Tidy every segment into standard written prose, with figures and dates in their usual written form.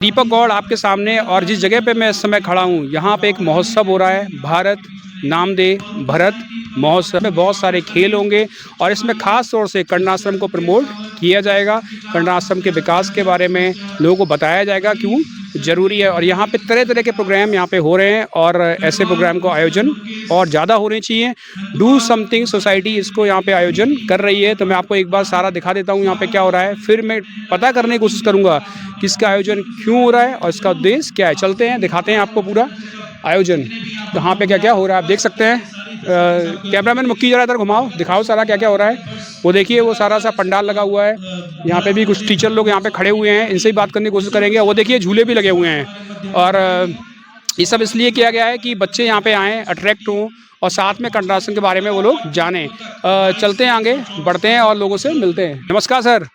दीपक गौड़ आपके सामने। और जिस जगह पे मैं इस समय खड़ा हूँ यहाँ पे एक महोत्सव हो रहा है, भारत नामदेव भरत महोत्सव में बहुत सारे खेल होंगे और इसमें खास तौर से कर्णाश्रम को प्रमोट किया जाएगा। कर्णाश्रम के विकास के बारे में लोगों को बताया जाएगा क्यों ज़रूरी है। और यहाँ पे तरह तरह के प्रोग्राम यहाँ पे हो रहे हैं और ऐसे प्रोग्राम को आयोजन और ज़्यादा होने चाहिए। डू समथिंग सोसाइटी इसको यहाँ पे आयोजन कर रही है। तो मैं आपको एक बार सारा दिखा देता हूँ यहाँ पे क्या हो रहा है, फिर मैं पता करने की कोशिश करूँगा कि इसका आयोजन क्यों हो रहा है और इसका उद्देश्य क्या है। चलते हैं, दिखाते हैं आपको पूरा आयोजन कहाँ पे क्या क्या हो रहा है। आप देख सकते हैं। कैमरामैन मुक्की जरा इधर घुमाओ, दिखाओ सारा क्या क्या हो रहा है। वो देखिए वो सारा सा पंडाल लगा हुआ है। यहाँ पे भी कुछ टीचर लोग यहाँ पे खड़े हुए हैं, इनसे ही बात करने की कोशिश करेंगे। वो देखिए झूले भी लगे हुए हैं और ये सब इसलिए किया गया है कि बच्चे यहाँ पे आएँ, अट्रैक्ट हों और साथ में कर्णाश्रम के बारे में वो लोग जानें। चलते हैं, आगे बढ़ते हैं और लोगों से मिलते हैं। नमस्कार सर।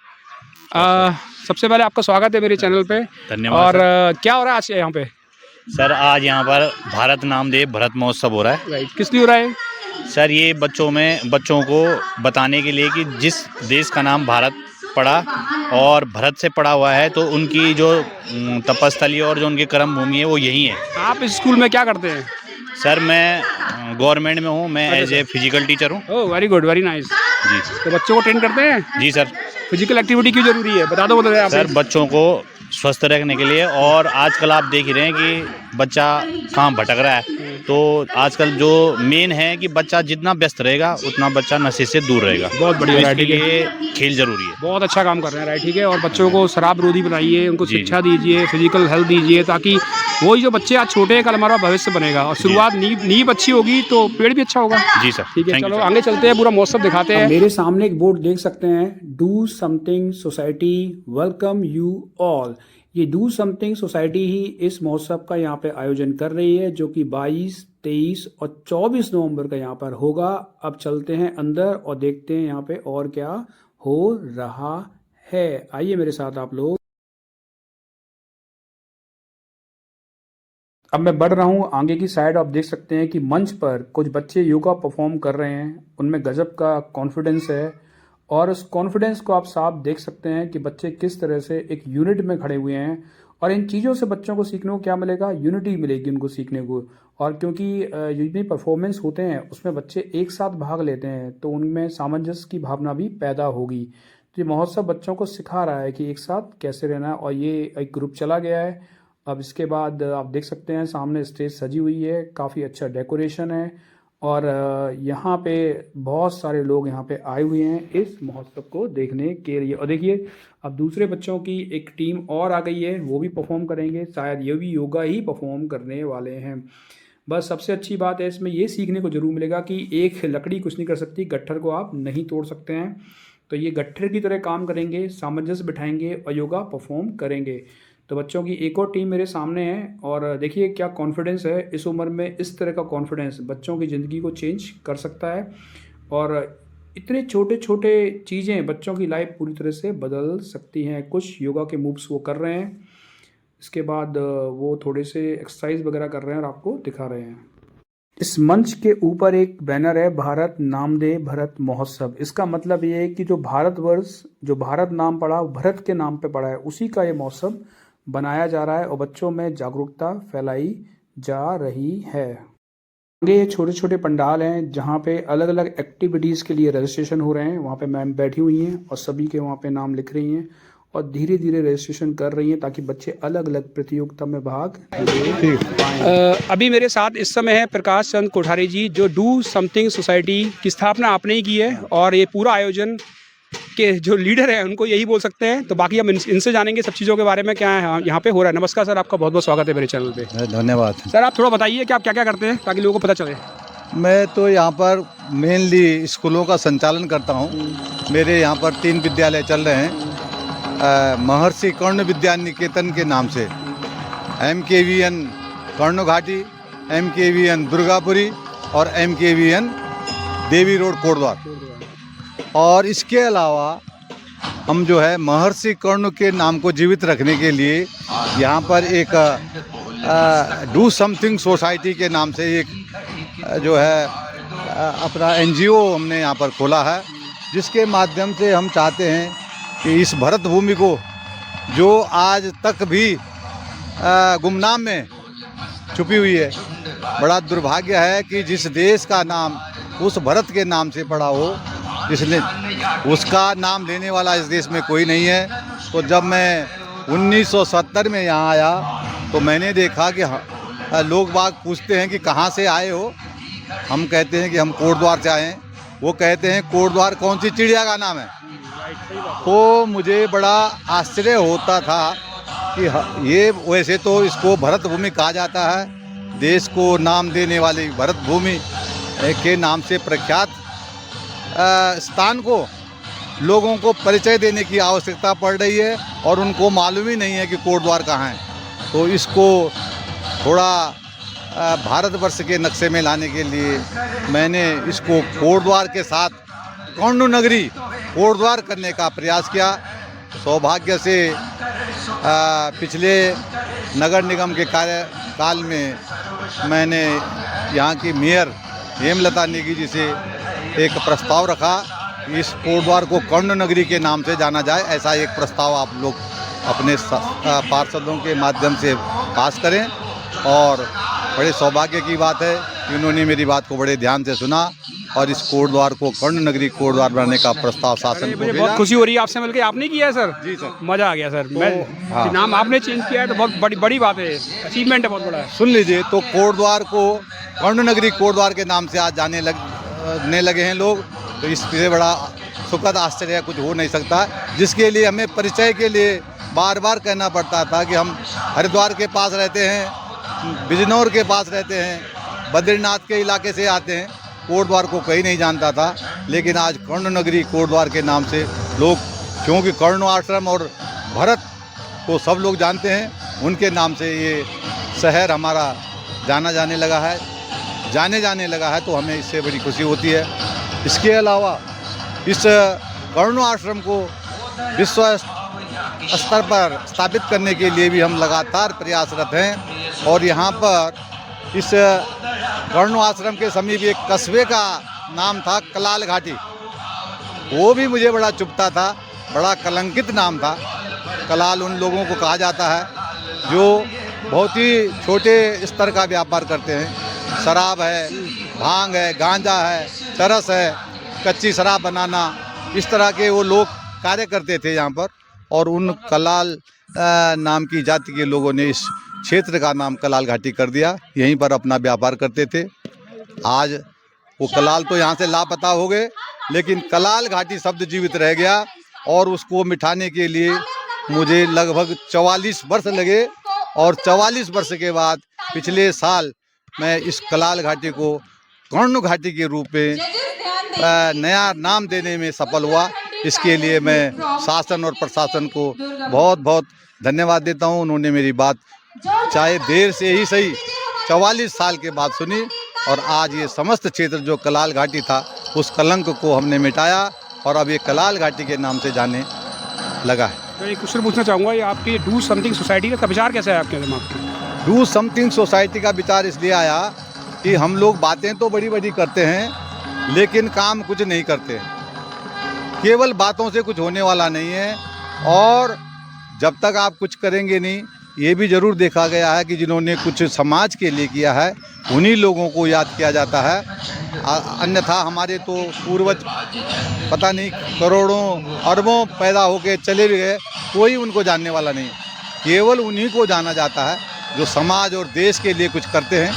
सबसे पहले आपका स्वागत है मेरे चैनल पे। धन्यवाद। और क्या हो रहा है आज यहाँ पे? सर आज यहाँ पर भारत नामदेव भरत महोत्सव हो रहा है। राइट, किस लिए हो रहा है? सर ये बच्चों को बताने के लिए कि जिस देश का नाम भारत पड़ा और भरत से पड़ा हुआ है तो उनकी जो तपस्थली और जो उनकी कर्म भूमि है वो यही है। आप इस स्कूल में क्या करते हैं? सर मैं गवर्नमेंट में हूँ, मैं एज ए फिजिकल टीचर हूँ। Oh very good, very nice. जी तो बच्चों को ट्रेन करते हैं? जी सर। फिजिकल एक्टिविटी क्यों जरूरी है, बता दो आप। सर बच्चों को स्वस्थ रखने के लिए, और आजकल आप देख ही रहे हैं कि बच्चा कहाँ भटक रहा है। तो आजकल जो मेन है कि बच्चा जितना व्यस्त रहेगा उतना बच्चा नशे से दूर रहेगा। बहुत बढ़िया, तो राइट, इसके ठीक है। लिए खेल जरूरी है। बहुत अच्छा काम कर रहे हैं, राइट, ठीक है। और बच्चों को शराब रोधी बनाइए, उनको शिक्षा दीजिए, फिजिकल हेल्थ दीजिए, ताकि वही जो बच्चे आज छोटे हैं कल हमारा भविष्य बनेगा। और शुरुआत नींव अच्छी होगी तो पेड़ भी अच्छा होगा। जी सर, ठीक है। चलो आगे चलते हैं, पूरा महोत्सव दिखाते हैं। मेरे सामने एक बोर्ड देख सकते हैं, do something society welcome you all. ये डू समथिंग सोसाइटी ही इस महोत्सव का यहाँ पे आयोजन कर रही है, जो कि 22, 23 और 24 नवंबर का यहाँ पर होगा। अब चलते हैं अंदर और देखते हैं यहाँ पे और क्या हो रहा है। आइए मेरे साथ आप लोग। अब मैं बढ़ रहा हूँ आगे की साइड। आप देख सकते हैं कि मंच पर कुछ बच्चे योगा परफॉर्म कर रहे हैं, उनमें गजब का कॉन्फिडेंस है और उस कॉन्फिडेंस को आप साफ देख सकते हैं कि बच्चे किस तरह से एक यूनिट में खड़े हुए हैं। और इन चीज़ों से बच्चों को सीखने को क्या मिलेगा? यूनिटी मिलेगी उनको सीखने को। और क्योंकि जितनी परफॉर्मेंस होते हैं उसमें बच्चे एक साथ भाग लेते हैं तो उनमें सामंजस्य की भावना भी पैदा होगी। तो ये महोत्सव बच्चों को सिखा रहा है कि एक साथ कैसे रहना है। और ये एक ग्रुप चला गया है। अब इसके बाद आप देख सकते हैं सामने स्टेज सजी हुई है, काफ़ी अच्छा डेकोरेशन है और यहाँ पे बहुत सारे लोग यहाँ पे आए हुए हैं इस महोत्सव को देखने के लिए। और देखिए अब दूसरे बच्चों की एक टीम और आ गई है, वो भी परफॉर्म करेंगे। शायद ये भी योगा ही परफॉर्म करने वाले हैं। बस सबसे अच्छी बात है इसमें ये सीखने को ज़रूर मिलेगा कि एक लकड़ी कुछ नहीं कर सकती, गट्ठर को आप नहीं तोड़ सकते हैं। तो ये गट्ठर की तरह काम करेंगे, सामंजस्य बिठाएंगे और योगा परफॉर्म करेंगे। तो बच्चों की एक और टीम मेरे सामने है और देखिए क्या कॉन्फिडेंस है। इस उम्र में इस तरह का कॉन्फिडेंस बच्चों की ज़िंदगी को चेंज कर सकता है। और इतने छोटे छोटे चीज़ें बच्चों की लाइफ पूरी तरह से बदल सकती हैं। कुछ योगा के मूव्स वो कर रहे हैं, इसके बाद वो थोड़े से एक्सरसाइज वगैरह कर रहे हैं और आपको दिखा रहे हैं। इस मंच के ऊपर एक बैनर है, भारत नामदेव भरत महोत्सव। इसका मतलब ये है कि जो भारतवर्ष, जो भारत नाम पड़ा, भरत के नाम पे पड़ा है, उसी का ये महोत्सव बनाया जा रहा है और बच्चों में जागरूकता फैलाई जा रही है। आगे छोटे छोटे पंडाल हैं जहाँ पे अलग अलग एक्टिविटीज़ के लिए रजिस्ट्रेशन हो रहे हैं। वहाँ पे मैम बैठी हुई हैं और सभी के वहाँ पे नाम लिख रही हैं और धीरे धीरे रजिस्ट्रेशन कर रही हैं ताकि बच्चे अलग अलग प्रतियोगिता में भाग ले पाएं। अभी मेरे साथ इस समय है प्रकाश चंद कोठारी जी, जो डू समथिंग सोसाइटी की स्थापना आपने ही की है और ये पूरा आयोजन के जो लीडर हैं उनको यही बोल सकते हैं। तो बाकी हम इनसे जानेंगे सब चीज़ों के बारे में क्या है यहाँ पे हो रहा है। नमस्कार सर, आपका बहुत बहुत स्वागत है मेरे चैनल पे। धन्यवाद सर, आप थोड़ा बताइए कि आप क्या क्या करते हैं ताकि लोगों को पता चले। मैं तो यहाँ पर मेनली स्कूलों का संचालन करता हूँ। मेरे यहाँ पर 3 विद्यालय चल रहे हैं, महर्षि कर्ण विद्या निकेतन के नाम से, MKVN कर्णघाटी, MKVN दुर्गापुरी और MKVN देवी रोड कोटद्वार। और इसके अलावा हम जो है महर्षि कर्ण के नाम को जीवित रखने के लिए यहाँ पर एक डू समथिंग सोसाइटी के नाम से एक जो है अपना NGO हमने यहाँ पर खोला है, जिसके माध्यम से हम चाहते हैं कि इस भरत भूमि को, जो आज तक भी गुमनाम में छुपी हुई है। बड़ा दुर्भाग्य है कि जिस देश का नाम उस भरत के नाम से पड़ा हो, इसलिए उसका नाम लेने वाला इस देश में कोई नहीं है। तो जब मैं 1970 में यहाँ आया तो मैंने देखा कि लोग बाग पूछते हैं कि कहाँ से आए हो, हम कहते हैं कि हम कोटद्वार से आए हैं। वो कहते हैं कोटद्वार कौन सी चिड़िया का नाम है। तो मुझे बड़ा आश्चर्य होता था कि ये वैसे तो इसको भरत भूमि कहा जाता है, देश को नाम देने वाली भरत भूमि के नाम से प्रख्यात स्थान को लोगों को परिचय देने की आवश्यकता पड़ रही है और उनको मालूम ही नहीं है कि कोटद्वार कहाँ है। तो इसको थोड़ा भारतवर्ष के नक्शे में लाने के लिए मैंने इसको कोटद्वार के साथ कर्ण नगरी कोटद्वार करने का प्रयास किया। सौभाग्य से पिछले नगर निगम के कार्यकाल में मैंने यहाँ की मेयर हेमलता नेगी जी से एक प्रस्ताव रखा, इस कोटद्वार को कर्ण नगरी के नाम से जाना जाए। ऐसा एक प्रस्ताव आप लोग अपने पार्षदों के माध्यम से पास करें। और बड़े सौभाग्य की बात है कि उन्होंने मेरी बात को बड़े ध्यान से सुना और इस कोटद्वार को कर्ण नगरी कोटद्वार बनाने का प्रस्ताव शासन को मुझे भेजा। बहुत खुशी हो रही है आपसे मिलकर। आपने किया है सर? जी सर, मज़ा आ गया सर। हाँ। नाम आपने चेंज किया है तो बहुत बड़ी बात है, अचीवमेंट है, बहुत बड़ा है। सुन लीजिए, तो कोटद्वार को कर्ण नगरी कोटद्वार के नाम से आज जाने लगे हैं लोग। तो इससे बड़ा सुखद आश्चर्य कुछ हो नहीं सकता, जिसके लिए हमें परिचय के लिए बार बार कहना पड़ता था कि हम हरिद्वार के पास रहते हैं, बिजनौर के पास रहते हैं, बद्रीनाथ के इलाके से आते हैं। कोटद्वार को कहीं नहीं जानता था, लेकिन आज कर्ण नगरी कोटद्वार के नाम से लोग, क्योंकि कर्ण आश्रम और भरत को सब लोग जानते हैं, उनके नाम से ये शहर हमारा जाने लगा है। तो हमें इससे बड़ी खुशी होती है। इसके अलावा इस कर्ण आश्रम को विश्व स्तर पर स्थापित करने के लिए भी हम लगातार प्रयासरत हैं। और यहाँ पर इस कर्ण आश्रम के समीप एक कस्बे का नाम था कलाल घाटी, वो भी मुझे बड़ा चुभता था, बड़ा कलंकित नाम था। कलाल उन लोगों को कहा जाता है जो बहुत ही छोटे स्तर का व्यापार करते हैं। शराब है, भांग है, गांजा है, चरस है, कच्ची शराब बनाना, इस तरह के वो लोग कार्य करते थे यहाँ पर। और उन कलाल नाम की जाति के लोगों ने इस क्षेत्र का नाम कलाल घाटी कर दिया, यहीं पर अपना व्यापार करते थे। आज वो कलाल तो यहाँ से लापता हो गए, लेकिन कलाल घाटी शब्द जीवित रह गया। और उसको मिटाने के लिए मुझे लगभग 44 वर्ष लगे। और 44 वर्ष के बाद पिछले साल मैं इस कलाल घाटी को कर्ण घाटी के रूप में नया नाम देने में सफल हुआ। इसके लिए मैं शासन और प्रशासन को बहुत बहुत धन्यवाद देता हूँ। उन्होंने मेरी बात चाहे देर से ही सही 44 साल के बाद सुनी, और आज ये समस्त क्षेत्र जो कलाल घाटी था उस कलंक को हमने मिटाया और अब ये कलाल घाटी के नाम से जाने लगा है। तो एक क्वेश्चन पूछना चाहूँगा, ये आपकी डू समथिंग सोसाइटी का विचार कैसा है आपके दिमाग में? डू समथिंग सोसाइटी का विचार इसलिए आया कि हम लोग बातें तो बड़ी बड़ी करते हैं, लेकिन काम कुछ नहीं करते। केवल बातों से कुछ होने वाला नहीं है, और जब तक आप कुछ करेंगे नहीं, ये भी ज़रूर देखा गया है कि जिन्होंने कुछ समाज के लिए किया है उन्हीं लोगों को याद किया जाता है। अन्यथा हमारे तो पूर्वज पता नहीं करोड़ों अरबों पैदा होके चले भी गए, कोई उनको जानने वाला नहीं। केवल उन्हीं को जाना जाता है जो समाज और देश के लिए कुछ करते हैं,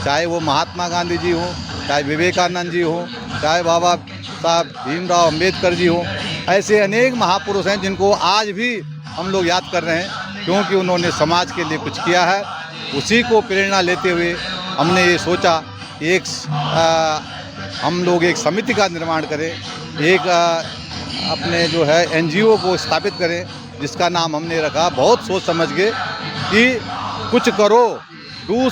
चाहे वो महात्मा गांधी जी हों, चाहे विवेकानंद जी हों, चाहे बाबा साहब भीमराव अम्बेडकर जी हों। ऐसे अनेक महापुरुष हैं जिनको आज भी हम लोग याद कर रहे हैं, क्योंकि उन्होंने समाज के लिए कुछ किया है। उसी को प्रेरणा लेते हुए हमने ये सोचा हम लोग एक समिति का निर्माण करें, एक अपने जो है NGO को स्थापित करें, जिसका नाम हमने रखा बहुत सोच समझ के कि कुछ करो, डू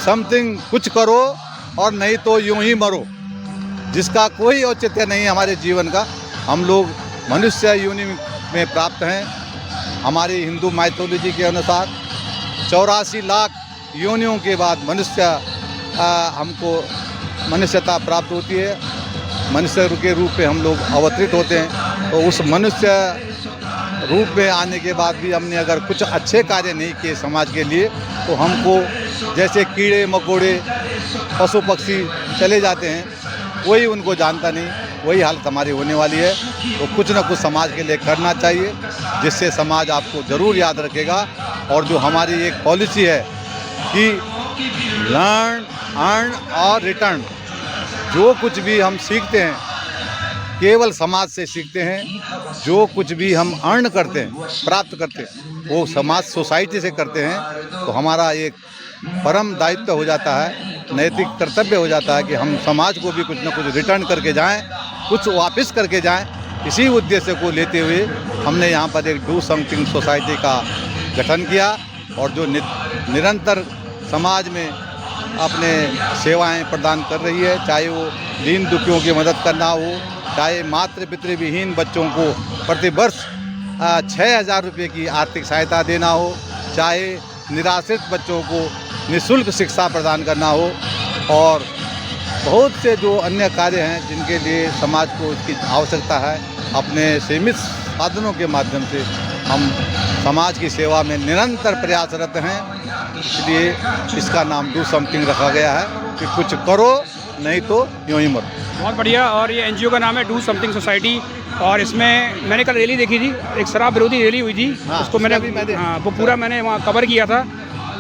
समथिंग, कुछ करो और नहीं तो यूं ही मरो, जिसका कोई औचित्य नहीं है हमारे जीवन का। हम लोग मनुष्य योनि में प्राप्त हैं। हमारी हिंदू माइथोलॉजी के अनुसार 84 लाख योनियों के बाद हमको मनुष्यता प्राप्त होती है। मनुष्य के रूप में हम लोग अवतरित होते हैं। तो उस मनुष्य रूप में आने के बाद भी हमने अगर कुछ अच्छे कार्य नहीं किए समाज के लिए, तो हमको जैसे कीड़े मकोड़े पशु पक्षी चले जाते हैं, कोई उनको जानता नहीं, वही हालत हमारी होने वाली है। तो कुछ ना कुछ समाज के लिए करना चाहिए, जिससे समाज आपको ज़रूर याद रखेगा। और जो हमारी एक पॉलिसी है कि लर्न अर्न और रिटर्न, जो कुछ भी हम सीखते हैं केवल समाज से सीखते हैं, जो कुछ भी हम अर्न करते हैं, प्राप्त करते हैं, वो समाज सोसाइटी से करते हैं। तो हमारा एक परम दायित्व हो जाता है, नैतिक कर्तव्य हो जाता है कि हम समाज को भी कुछ ना कुछ रिटर्न करके जाएं, कुछ वापस करके जाएं। इसी उद्देश्य को लेते हुए हमने यहाँ पर एक डू समथिंग सोसाइटी का गठन किया, और जो निरंतर समाज में अपने सेवाएं प्रदान कर रही है, चाहे वो दीन दुखियों की मदद करना हो, चाहे मातृ पितृ विहीन बच्चों को प्रतिवर्ष 6,000 रुपये की आर्थिक सहायता देना हो, चाहे निराश्रित बच्चों को निःशुल्क शिक्षा प्रदान करना हो, और बहुत से जो अन्य कार्य हैं जिनके लिए समाज को इसकी आवश्यकता है। अपने सीमित साधनों के माध्यम से हम समाज की सेवा में निरंतर प्रयासरत हैं, इसलिए इसका नाम डू समथिंग रखा गया है कि कुछ करो, नहीं तो यूं ही मरो। बहुत बढ़िया। और ये एनजीओ का नाम है डू समथिंग सोसाइटी, और इसमें मैंने कल रैली देखी थी, एक शराब विरोधी रैली हुई थी। हाँ, उसको मैंने वो पूरा मैंने वहाँ कवर किया था।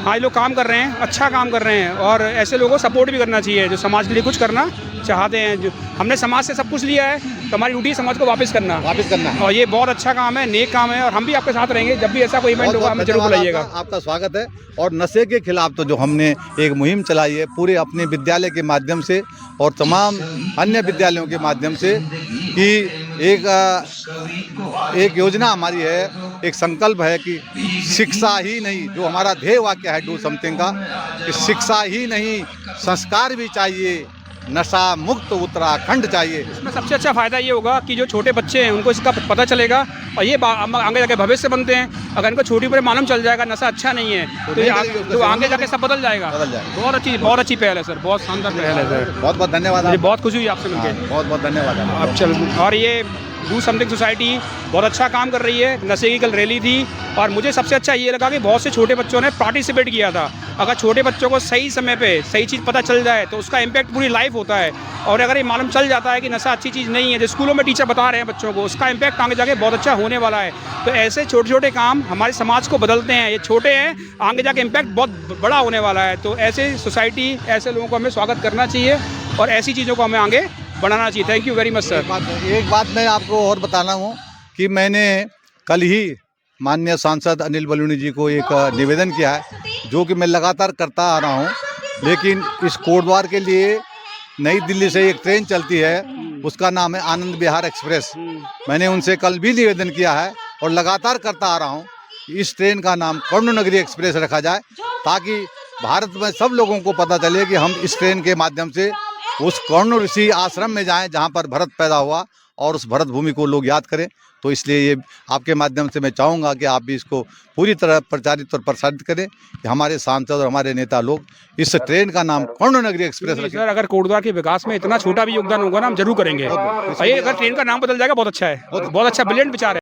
हाँ, ये लोग काम कर रहे हैं, अच्छा काम कर रहे हैं, और ऐसे लोगों को सपोर्ट भी करना चाहिए जो समाज के लिए कुछ करना चाहते हैं। जो हमने समाज से सब कुछ लिया है, तो हमारी ड्यूटी समाज को वापस करना है। और ये बहुत अच्छा काम है, नेक काम है, और हम भी आपके साथ रहेंगे। जब भी ऐसा कोई इवेंट होगा हमें जरूर बुलाइएगा। आपका स्वागत है। और नशे के खिलाफ तो जो हमने एक मुहिम चलाई है पूरे अपने विद्यालय के माध्यम से और तमाम अन्य विद्यालयों के माध्यम से, कि एक योजना हमारी है, एक संकल्प है कि शिक्षा ही नहीं, जो हमारा ध्येय वाक्य है डू समथिंग का, कि शिक्षा ही नहीं संस्कार भी चाहिए, नशा मुक्त उत्तराखंड चाहिए। इसमें सबसे अच्छा फ़ायदा ये होगा कि जो छोटे बच्चे हैं उनको इसका पता चलेगा, और ये आगे जाके भविष्य बनते हैं। अगर इनको छोटी उम्र में मालूम चल जाएगा नशा अच्छा नहीं है, तो आगे जाके सब बदल जाएगा। बहुत अच्छी पहल है सर, बहुत शानदार पहल है सर। बहुत बहुत धन्यवाद। मुझे बहुत खुशी हुई आपसे मिलकर। बहुत बहुत धन्यवाद। अब चल, और ये डू समथिंग सोसाइटी बहुत अच्छा काम कर रही है। नशे की कल रैली थी, और मुझे सबसे अच्छा ये लगा कि बहुत से छोटे बच्चों ने पार्टिसिपेट किया था। अगर छोटे बच्चों को सही समय पे सही चीज़ पता चल जाए तो उसका इम्पैक्ट पूरी लाइफ होता है। और अगर ये मालूम चल जाता है कि नशा अच्छी चीज़ नहीं है, जो स्कूलों में टीचर बता रहे हैं बच्चों को, उसका इम्पैक्ट आगे जाके बहुत अच्छा होने वाला है। तो ऐसे छोटे छोटे काम हमारे समाज को बदलते हैं। ये छोटे हैं, आगे जाके इम्पैक्ट बहुत बड़ा होने वाला है। तो ऐसे सोसाइटी, ऐसे लोगों को हमें स्वागत करना चाहिए, और ऐसी चीज़ों को हमें आगे बढ़ाना चाहिए। Thank you very much sir. एक बात मैं आपको और बताना हूँ कि मैंने कल ही माननीय सांसद अनिल बलूनी जी को एक निवेदन किया है, जो कि मैं लगातार करता आ रहा हूँ। लेकिन इस कोटद्वार के लिए नई दिल्ली से एक ट्रेन चलती है, उसका नाम है आनंद विहार एक्सप्रेस। मैंने उनसे कल भी निवेदन किया है और लगातार करता आ रहा हूँ कि इस ट्रेन का नाम कर्ण नगरी एक्सप्रेस रखा जाए, ताकि भारत में सब लोगों को पता चले कि हम इस ट्रेन के माध्यम से उस कर्ण ऋषि आश्रम में जाएं जहां पर भरत पैदा हुआ, और उस भरत भूमि को लोग याद करें। तो इसलिए ये आपके माध्यम से मैं चाहूँगा कि आप भी इसको पूरी तरह प्रचारित और प्रसारित करें कि हमारे सांसद और हमारे नेता लोग इस ट्रेन का नाम कर्ण नगरी एक्सप्रेस रखें। सर, अगर कोटद्वार के विकास में इतना छोटा भी योगदान होगा ना, हम जरूर करेंगे। ये अगर ट्रेन का नाम बदल जाएगा बहुत अच्छा है, बहुत अच्छा ब्रिलियंट विचार है।